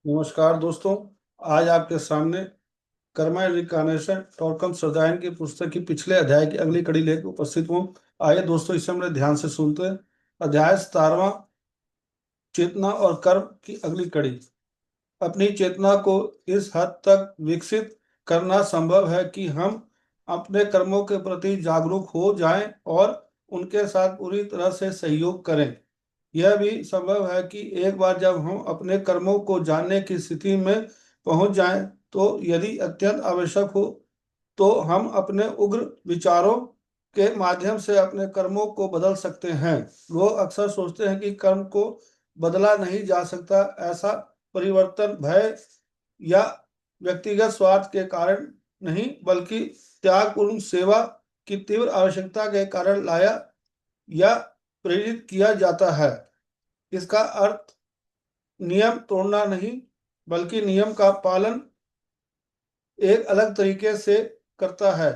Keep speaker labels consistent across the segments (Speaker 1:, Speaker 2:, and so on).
Speaker 1: नमस्कार दोस्तों। आज आपके सामने कर्मा रिकानेशन टॉर्कम श्रद्धायन की पुस्तक की पिछले अध्याय की अगली कड़ी लेकर उपस्थित हूँ। आइए दोस्तों, इसे हमने ध्यान से सुनते हैं। अध्याय 17वां, चेतना और कर्म की अगली कड़ी। अपनी चेतना को इस हद तक विकसित करना संभव है कि हम अपने कर्मों के प्रति जागरूक हो जाएं और उनके साथ पूरी तरह से सहयोग करें। यह भी संभव है कि एक बार जब हम अपने कर्मों को जानने की स्थिति में पहुंच जाएं, तो यदि अत्यंत आवश्यक हो तो हम अपने उग्र विचारों के माध्यम से अपने कर्मों को बदल सकते हैं। लोग अक्सर सोचते हैं कि कर्म को बदला नहीं जा सकता। ऐसा परिवर्तन भय या व्यक्तिगत स्वार्थ के कारण नहीं, बल्कि त्यागपूर्ण सेवा की तीव्र आवश्यकता के कारण लाया या प्रेरित किया जाता है। इसका अर्थ नियम तोड़ना नहीं, बल्कि नियम का पालन एक अलग तरीके से करता है।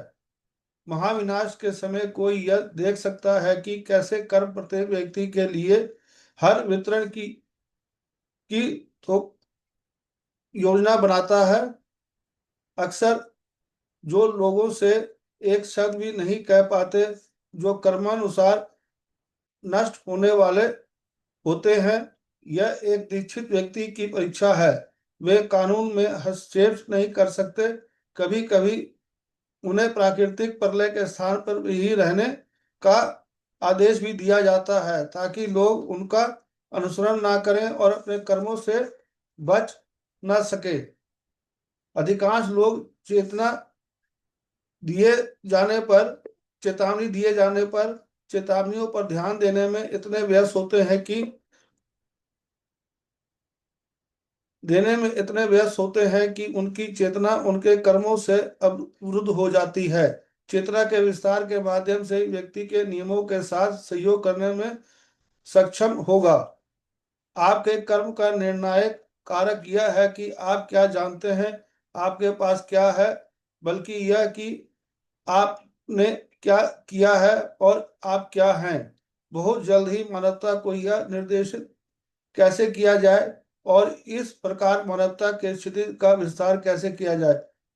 Speaker 1: महाविनाश के समय कोई यह देख सकता है कि कैसे कर्म प्रत्येक व्यक्ति के लिए हर वितरण की तो योजना बनाता है। अक्सर जो लोगों से एक शब्द भी नहीं कह पाते, जो कर्मानुसार नष्ट होने वाले होते हैं, यह एक दीक्षित व्यक्ति की परीक्षा है। वे कानून में हस्तक्षेप नहीं कर सकते। कभी कभी उन्हें प्राकृतिक प्रलय के स्थान पर ही रहने का आदेश भी दिया जाता है, ताकि लोग उनका अनुसरण ना करें और अपने कर्मों से बच ना सके। अधिकांश लोग दिए जाने पर चेतावनी दिए जाने पर चेतावनियों पर ध्यान देने में इतने व्यस्त होते हैं कि उनकी चेतना उनके कर्मों से अवरुद्ध हो जाती है। चेतना के विस्तार के माध्यम से व्यक्ति के नियमों के साथ सहयोग करने में सक्षम होगा। आपके कर्म का निर्णायक कारक यह है कि आप क्या जानते हैं, आपके पास क्या है, बल्कि यह कि आपने क्या किया है और आप क्या हैं। बहुत जल्द ही मानवता को यह निर्देशित कैसे किया जाए और इस प्रकार मानवता के स्थिति का विस्तार कैसे किया जाए।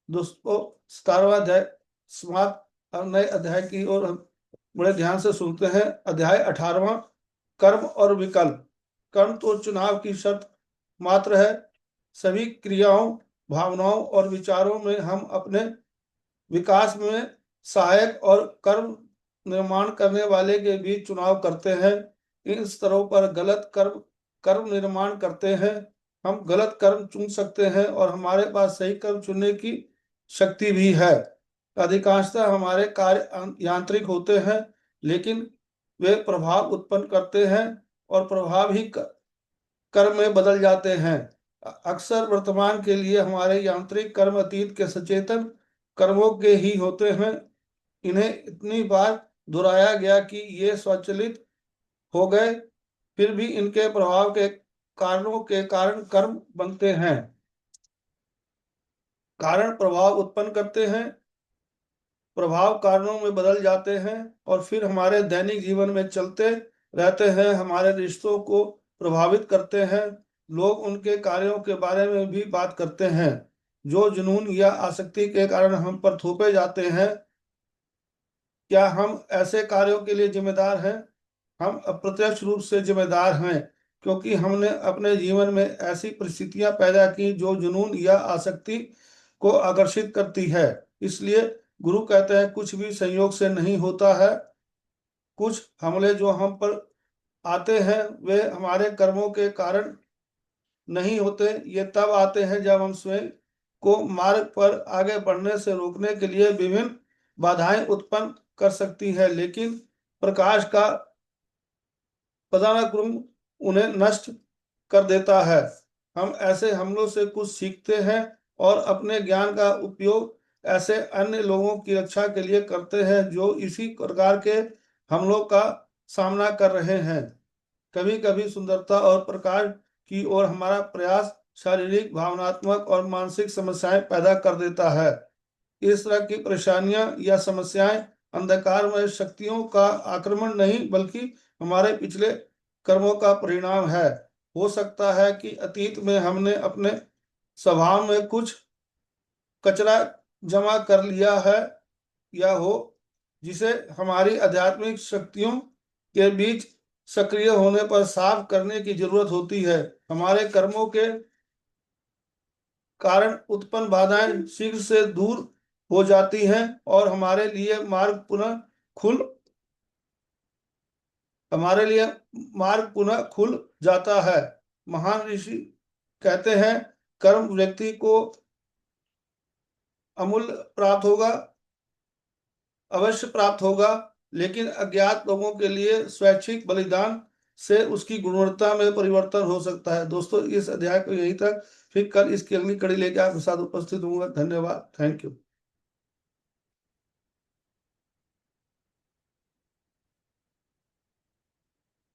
Speaker 1: दोस्तों, 17वां अध्याय समाप्त। अब नए अध्याय की ओर हम बड़े ध्यान से सुनते हैं। अध्याय 18वां, कर्म और विकल्प। कर्म तो चुनाव की शर्त मात्र है। सभी क्रियाओं, भावनाओं और विचारों में हम अपने विकास में सहायक और कर्म निर्माण करने वाले के बीच चुनाव करते हैं। इन स्तरों पर गलत कर्म कर्म निर्माण करते हैं। हम गलत कर्म चुन सकते हैं और हमारे पास सही कर्म चुनने की शक्ति भी है। अधिकांशतः हमारे कार्य यांत्रिक होते हैं, लेकिन वे प्रभाव उत्पन्न करते हैं और प्रभाव ही कर्म में बदल जाते हैं। अक्सर वर्तमान के लिए हमारे यांत्रिक कर्म अतीत के सचेतन कर्मों के ही होते हैं। इन्हें इतनी बार दोहराया गया कि ये स्वचालित हो गए, फिर भी इनके प्रभाव के कारणों के कारण कर्म बनते हैं। कारण प्रभाव उत्पन्न करते हैं, प्रभाव कारणों में बदल जाते हैं और फिर हमारे दैनिक जीवन में चलते रहते हैं, हमारे रिश्तों को प्रभावित करते हैं। लोग उनके कार्यों के बारे में भी बात करते हैं जो जुनून या आसक्ति के कारण हम पर थोपे जाते हैं। क्या हम ऐसे कार्यों के लिए जिम्मेदार हैं? हम अप्रत्यक्ष रूप से जिम्मेदार हैं, क्योंकि हमने अपने जीवन में ऐसी परिस्थितियां पैदा की जो जुनून या आसक्ति को आकर्षित करती है। इसलिए गुरु कहते हैं, कुछ भी संयोग से नहीं होता है। कुछ हमले जो हम पर आते हैं वे हमारे कर्मों के कारण नहीं होते। ये तब आते हैं जब हम स्वयं को मार्ग पर आगे बढ़ने से रोकने के लिए विभिन्न बाधाएं उत्पन्न कर सकती है, लेकिन प्रकाश का पदानुक्रम उन्हें नष्ट कर देता है। हम ऐसे हमलों से कुछ सीखते हैं और अपने ज्ञान का उपयोग ऐसे अन्य लोगों की रक्षा के लिए करते हैं जो इसी प्रकार के हमलों का सामना कर रहे हैं। कभी कभी सुंदरता और प्रकाश की ओर हमारा प्रयास शारीरिक, भावनात्मक और मानसिक समस्याएं पैदा कर देता है। इस तरह की परेशानियां या समस्याएं अंधकारमय शक्तियों का आक्रमण नहीं, बल्कि हमारे पिछले कर्मों का परिणाम है। हो सकता है कि अतीत में हमने अपने स्वभाव में कुछ कचरा जमा कर लिया है या हो, जिसे हमारी आध्यात्मिक शक्तियों के बीच सक्रिय होने पर साफ करने की जरूरत होती है। हमारे कर्मों के कारण उत्पन्न बाधाएं शीघ्र से दूर हो जाती हैं और खुल हमारे लिए मार्ग पुनः खुल जाता है। महान ऋषि कहते हैं, कर्म व्यक्ति को अमूल्य प्राप्त होगा, अवश्य प्राप्त होगा, लेकिन अज्ञात लोगों के लिए स्वैच्छिक बलिदान से उसकी गुणवत्ता में परिवर्तन हो सकता है। दोस्तों, इस अध्याय को यहीं तक, फिर कल इसकी अगली कड़ी लेकर आपके साथ उपस्थित होऊंगा। धन्यवाद। Thank you.